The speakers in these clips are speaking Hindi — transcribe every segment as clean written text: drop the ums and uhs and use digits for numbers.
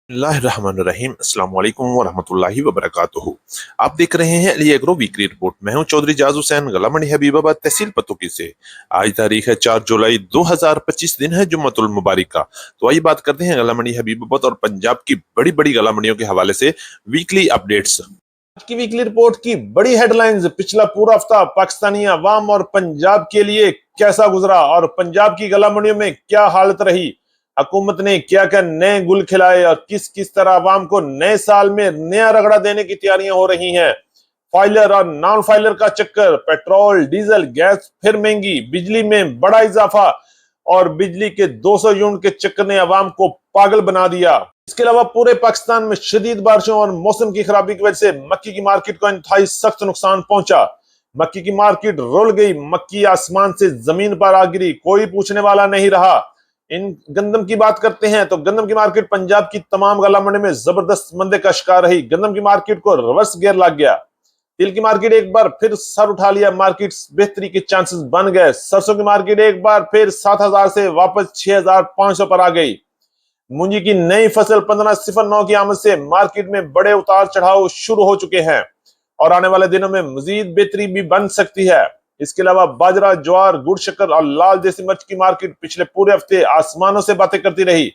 बिस्मिल्लाहिर्रहमानिर्रहीम अस्सलाम वालेकुम वरहमतुल्लाहि वबरकातुहू। आप देख रहे हैं अली एग्रो वीकली रिपोर्ट। मैं हूं चौधरी जाज हुसैन, गला मंडी हबीबाबाद, तहसील पतुकी से। आज तारीख है 4 जुलाई 2025, दिन है जुम्मतुल मुबारक का। तो आइए बात करते हैं गला मंडी हबीबाबाद और पंजाब की बड़ी बड़ी गला मंडियों के हवाले से वीकली अपडेट्स। आज की वीकली रिपोर्ट की बड़ी हेडलाइंस। पिछला पूरा हफ्ता पाकिस्तानी अवाम और पंजाब के लिए कैसा गुजरा और पंजाब की गला मंडियों में क्या हालत रही। हुकूमत ने क्या क्या नए गुल खिलाए और किस किस तरह आवाम को नए साल में नया रगड़ा देने की तैयारियां हो रही हैं। फाइलर और नॉन फाइलर का चक्कर, पेट्रोल डीजल गैस फिर महंगी, बिजली में बड़ा इजाफा और बिजली के 200 यूनिट के चक्कर ने आवाम को पागल बना दिया। इसके अलावा पूरे पाकिस्तान में शदीद बारिशों और मौसम की खराबी की वजह से मक्की की मार्केट को इंतहाई सख्त नुकसान पहुंचा। मक्की की मार्केट रुल गई, मक्की आसमान से जमीन पर आ गिरी, कोई पूछने वाला नहीं रहा। इन गंदम की बात करते हैं तो गंदम की मार्केट पंजाब की तमाम गला मंडी में जबरदस्त मंदे का शिकार रही। गंदम की मार्केट को रिवर्स गियर लग गया। तिल की मार्केट एक बार फिर सर उठा लिया, मार्केट बेहतरी के चांसेस बन गए। सरसों की मार्केट एक बार फिर 7,000 से वापस 6,500 पर आ गई। मूंजी की नई फसल 1509 की आमद से मार्केट में बड़े उतार चढ़ाव शुरू हो चुके हैं और आने वाले दिनों में मजीद बेहतरी भी बन सकती है। इसके अलावा बाजरा, ज्वार, गुड़ शक्कर और लाल देसी मिर्च की मार्केट पिछले पूरे हफ्ते आसमानों से बातें करती रही।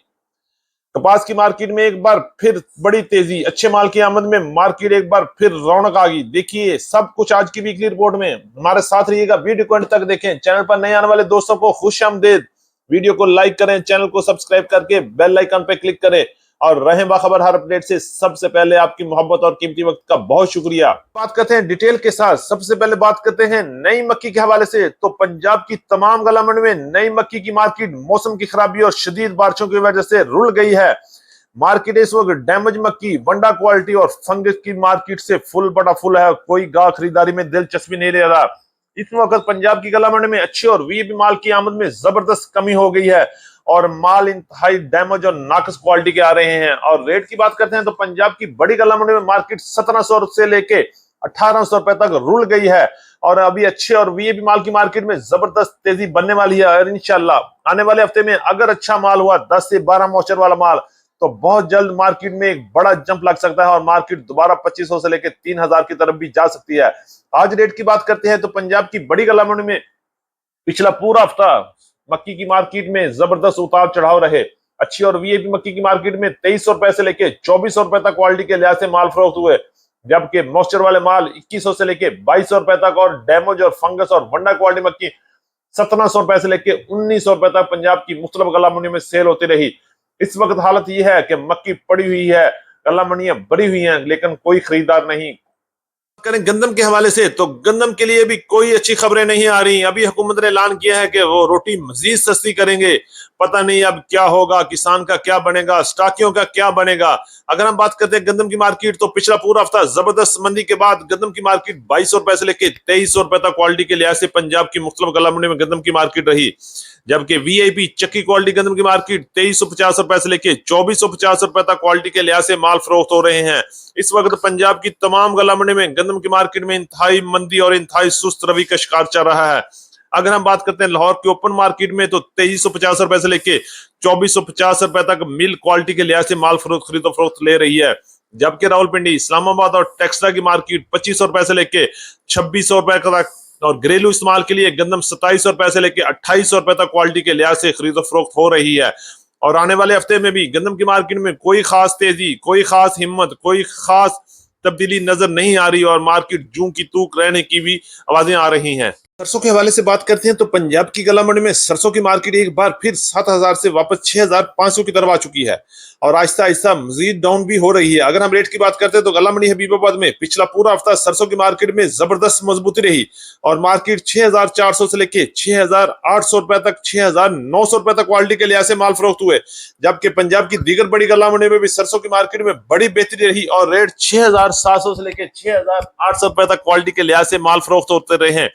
कपास की मार्केट में एक बार फिर बड़ी तेजी, अच्छे माल की आमद में मार्केट एक बार फिर रौनक आ गई। देखिए सब कुछ आज की वीकली रिपोर्ट में। हमारे साथ रहिएगा, वीडियो को अंत तक देखें। चैनल पर नए आने वाले दोस्तों को खुशामदीद। वीडियो को लाइक करें, चैनल को सब्सक्राइब करके बेल आइकन पे क्लिक करें और रहें बाखबर हर अपडेट से। सबसे पहले आपकी मोहब्बत और कीमती वक्त का बहुत शुक्रिया। बात करते हैं डिटेल के साथ। सबसे पहले बात करते हैं नई मक्की के हवाले से। तो पंजाब की तमाम गला मंडी में नई मक्की की मार्केट मौसम की खराबी और शदीद बारिशों की वजह से रुल गई है। मार्केट इस वक्त डैमेज मक्की, वंडा क्वालिटी और फंगस की मार्केट से फुल बटा फुल है। कोई गाह खरीदारी में दिलचस्पी नहीं ले रहा। इस वक्त पंजाब की गला मंडी में अच्छे और वीआईपी माल की आमद में जबरदस्त कमी हो गई है और माल इंतहाई डैमेज और नाकस क्वालिटी के आ रहे हैं। और रेट की बात करते हैं तो पंजाब की बड़ी गला मंडी में मार्केट 1700 से लेके 1800 रुपए तक रुल गई है और अभी अच्छे और वीआईपी माल की मार्केट में जबरदस्त तेजी बनने वाली है। और इंशाल्लाह आने वाले हफ्ते में अगर अच्छा माल हुआ, 10 से 12 मॉइस्चर वाला माल, तो बहुत जल्द मार्केट में एक बड़ा जंप लग सकता है और मार्केट दोबारा 2500 से लेकर 3000 की तरफ भी जा सकती है। आज रेट की बात करते हैं तो पंजाब की बड़ी गला मंडी में पिछला पूरा हफ्ता मक्की की मार्केट में जबरदस्त उतार चढ़ाव रहे। अच्छी और वीआईपी मक्की की मार्केट में 2300 रुपए से लेके 2400 रुपए तक क्वालिटी के लिहाज से माल फरोख्त हुए, जबकि मॉइस्चर वाले माल 2100 से लेके 2200 रुपए तक और डैमेज और फंगस और वंडा क्वालिटी मक्की 1700 रुपए से लेके 1900 रुपए तक पंजाब की मुख्तलिफ गला मंडियों में सेल होती रही। इस वक्त हालत यह है कि मक्की पड़ी हुई है, गला मंडियां भरी हुई हैं, लेकिन कोई खरीदार नहीं। करें गंदम के हवाले से तो गंदम के लिए भी कोई अच्छी खबरें नहीं आ रही। अभी हुकूमत ने ऐलान किया है कि वो रोटी मजीद सस्ती करेंगे। पता नहीं अब क्या होगा, किसान का क्या बनेगा, स्टाकियों का क्या बनेगा। अगर हम बात करते हैं गंदम की मार्केट तो पिछला पूरा हफ्ता जबरदस्त मंदी के बाद गंदम की मार्केट 2200 रुपए से लेकर 2300 रुपए तक क्वालिटी के लिहाज से पंजाब की मुख्तलिफ गला मंडी में गंदम की मार्केट रही, जबकि वीआईपी चक्की क्वालिटी गंदम की मार्केट 2350 रुपए से लेके 2450 रुपए तक क्वालिटी के लिहाज से माल फरोख्त हो रहे हैं। इस वक्त पंजाब की तमाम गला मंडी में गंदम की मार्केट में इंतहाई मंदी और इंतहाई सुस्त रवि का शिकार चल रहा है। अगर हम बात करते हैं लाहौर की ओपन मार्केट में तो 2350 रुपए से लेके 2450 रुपए तक मिल क्वालिटी के लिहाज से माल खरीदो फरोख्त ले रही है, जबकि रावलपिंडी, इस्लामाबाद और टेक्सला की मार्केट 2500 रुपए से लेके 2600 रुपए तक और घरेलू इस्तेमाल के लिए गंदम 2700 रुपए से लेकर 2800 रुपए तक क्वालिटी के लिहाज से खरीदो फरोख्त हो रही है। और आने वाले हफ्ते में भी गंदम की मार्केट में कोई खास तेजी, कोई खास हिम्मत, कोई खास तब्दीली नजर नहीं आ रही और मार्केट जूं की तूक रहने की भी आवाजें आ रही हैं। सरसों के हवाले से बात करते हैं तो पंजाब की गला मंडी में सरसों की मार्केट एक बार फिर 7000 से वापस 6500 की तरफ आ चुकी है और आहिस्ता आहिस्ता मजीद डाउन भी हो रही है। अगर हम रेट की बात करते हैं तो गला मंडी हबीबाबाद में पिछला पूरा हफ्ता सरसों की मार्केट में जबरदस्त मजबूती रही और मार्केट 6400 से लेके 6800 रुपए तक, 6900 रुपए तक क्वालिटी के लिहाज से माल फरोख्त हुए, जबकि पंजाब की दीगर बड़ी गला मंडी में भी सरसों की मार्केट में बड़ी बेहतरी रही और रेट 6700 से लेके 6800 रुपए तक क्वालिटी के लिहाज से माल फरोख्त होते रहे हैं।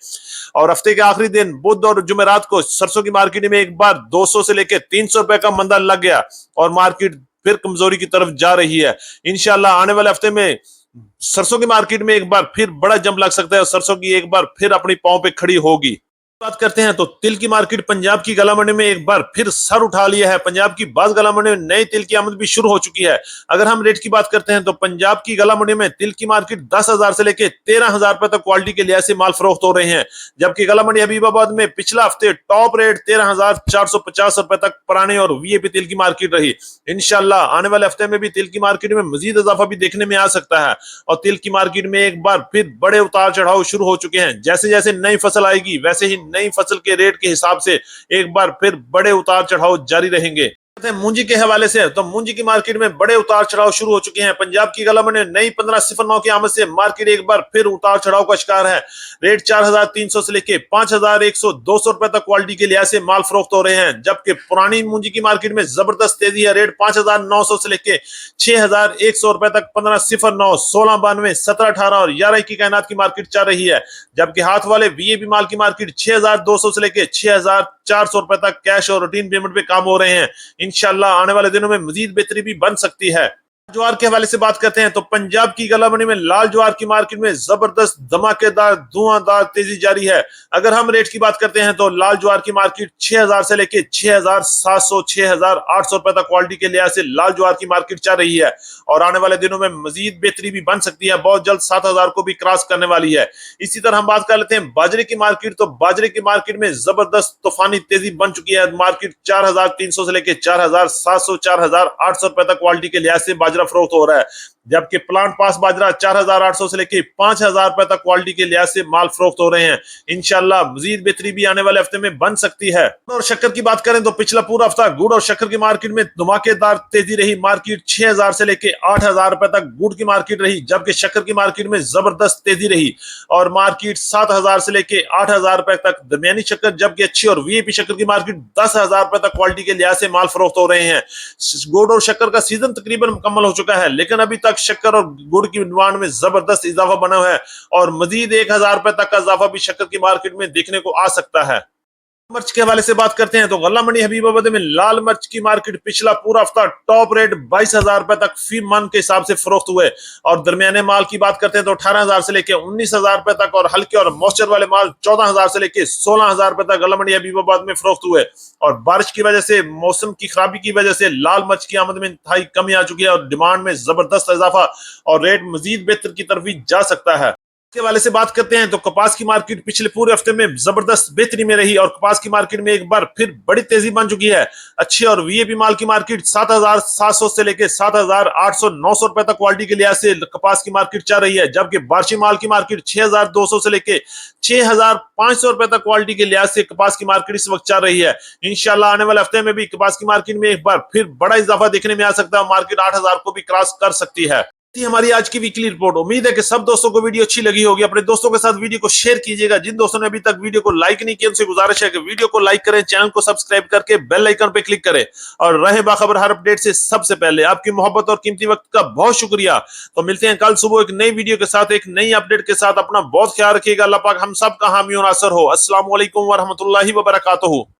और हफ्ते के आखिरी दिन बुध और जुमेरात को सरसों की मार्केट में एक बार 200 से लेकर 300 रुपए का मंदा लग गया और मार्केट फिर कमजोरी की तरफ जा रही है। इंशाल्लाह आने वाले हफ्ते में सरसों की मार्केट में एक बार फिर बड़ा जंप लग सकता है और सरसों की एक बार फिर अपनी पांव पे खड़ी होगी। बात करते हैं तो तिल की मार्केट पंजाब की गला मंडी में एक बार फिर सर उठा लिया है। पंजाब की बाज गला मंडी में नए तिल की आमद भी शुरू हो चुकी है। अगर हम रेट की बात करते हैं तो पंजाब की गला मंडी में तिल की मार्केट 10,000 से लेके 13,000 रुपए तक क्वालिटी के लिहाज से माल फरोख्त हो रहे हैं, जबकि गला मंडी हबीबाबाद में पिछला हफ्ते टॉप रेट 13,450 रुपए तक पुराने और वीएपी तिल की मार्केट रही। इंशाल्लाह आने वाले हफ्ते में भी तिल की मार्केट में मजीद इजाफा भी देखने में आ सकता है और तिल की मार्केट में एक बार फिर बड़े उतार चढ़ाव शुरू हो चुके हैं। जैसे जैसे नई फसल आएगी वैसे ही नई फसल के रेट के हिसाब से एक बार फिर बड़े उतार चढ़ाव जारी रहेंगे। मूंजी के हवाले से तो मूंजी की मार्केट में बड़े उतार चढ़ाव शुरू हो चुके हैं। पंजाब की गला मंडी नई 1509 की आमद से मार्केट एक बार फिर उतार चढ़ाव का शिकार है। रेट 4,300 से लेके 5,100-200 रुपए तक क्वालिटी के लिहाज से माल फरोख्त हो रहे हैं, जबकि पुरानी मूंजी की मार्केट में जबरदस्त तेजी है। रेट 5,900 से लेके 6,100 रुपए तक 1509, 1692, 1718 और 11 की कायनात की मार्केट चल रही है, जबकि हाथ वाले वीएपी माल की मार्केट 6,200 से लेके 6,400 रुपए तक कैश और रूटीन पेमेंट पे काम हो रहे हैं। इंशाल्लाह आने वाले दिनों में मजीद बेहतरी भी बन सकती है। ज्वार के हवाले से बात करते हैं तो पंजाब की गला मंडी में लाल ज्वार की मार्केट में जबरदस्त धमाकेदार धुआंधार तेजी जारी है। अगर हम रेट की बात करते हैं तो लाल ज्वार की मार्केट 6,000 से लेके 6,700 6,800 रुपए तक क्वालिटी के लिहाज से लाल ज्वार की मार्केट चल रही है और आने वाले दिनों में मजीद बेहतरी भी बन सकती है। बहुत जल्द 7,000 को भी क्रॉस करने वाली है। इसी तरह हम बात कर लेते हैं बाजरे की मार्केट, तो बाजरे की मार्केट में जबरदस्त तूफानी तेजी बन चुकी है। मार्केट 4,300 से लेके 4,700 4,800 रुपए तक क्वालिटी के लिहाज से बाजरा फरोख्त हो रहा है, जबकि प्लांट पास बाजरा 4,800 से लेके 5,000 रुपए तक क्वालिटी के लिहाज से माल फरोख्त हो रहे हैं। इंशाल्लाह मजीद बेहतरी भी आने वाले हफ्ते में बन सकती है। और शक्कर की बात करें तो पिछला पूरा हफ्ता गुड़ और शक्कर की मार्केट में धमाकेदार तेजी रही। मार्केट 6,000 से लेके 8,000 रुपए तक गुड़ की मार्केट रही, जबकि शक्कर की मार्केट में जबरदस्त तेजी रही और मार्केट 7,000 से लेके 8,000 रुपए तक दरमियानी शक्कर, जबकि अच्छी और वीआईपी शक्कर की मार्केट 10,000 रुपए तक क्वालिटी के लिहाज से माल फरोख्त हो रहे हैं। गुड़ और शक्कर का सीजन तकरीबन मुकम्मल हो चुका है, लेकिन अभी तक शक्कर और गुड़ की डिमांड में जबरदस्त इजाफा बना हुआ है और मजीद 1,000 रुपए तक का इजाफा भी शक्कर की मार्केट में देखने को आ सकता है। मिर्च के हवाले से बात करते हैं तो गला मंडी हबीबाबाद में लाल मिर्च की मार्केट पिछला पूरा हफ्ता टॉप रेट 22,000 रुपए तक फी मन के हिसाब से फरोख्त हुए और दरमियाने माल की बात करते हैं तो 18,000 से लेके 19,000 रुपए तक और हल्के और मॉइस्चर वाले माल 14,000 से लेके 16,000 रुपए तक गला मंडी हबीबाबाद में फरोख्त हुए और बारिश की वजह से, मौसम की खराबी की वजह से लाल मिर्च की आमद में इंतहाई कमी आ चुकी है और डिमांड में जबरदस्त इजाफा और रेट मजीद बेहतर की तरफ भी जा सकता है। के वाले से बात करते हैं तो कपास की मार्केट पिछले पूरे हफ्ते में जबरदस्त बेहतरी में रही और कपास की मार्केट में एक बार फिर बड़ी तेजी बन चुकी है। अच्छी और वीएपी माल की मार्केट 7,700 से लेके 7,800-900 रुपए तक क्वालिटी के लिहाज से कपास की मार्केट चल रही है, जबकि बार्शी माल की मार्केट 6,200 से लेके 6,500 रुपए तक क्वालिटी के लिहाज से कपास की मार्केट इस वक्त चल रही है। इंशाल्लाह आने वाले हफ्ते में भी कपास की मार्केट में एक बार फिर बड़ा इजाफा देखने में आ सकता है। मार्केट 8,000 को भी क्रॉस कर सकती है। हमारी आज की वीकली रिपोर्ट। उम्मीद है कि सब दोस्तों को वीडियो अच्छी लगी होगी। अपने दोस्तों के साथ वीडियो को शेयर कीजिएगा। जिन दोस्तों ने अभी तक वीडियो को लाइक नहीं किया उनसे गुजारिश है कि वीडियो को लाइक करें, चैनल को सब्सक्राइब करके बेल आइकन पे क्लिक करें और रहे बाखबर हर अपडेट से सबसे पहले। आपकी मोहब्बत और कीमती वक्त का बहुत शुक्रिया। तो मिलते हैं कल सुबह एक नई वीडियो के साथ, एक नई अपडेट के साथ। अपना बहुत ख्याल रखिएगा। अल्लाह पाक हम सब का हामी और नासर हो। अस्सलाम वालेकुम व रहमतुल्लाहि व बरकातहू।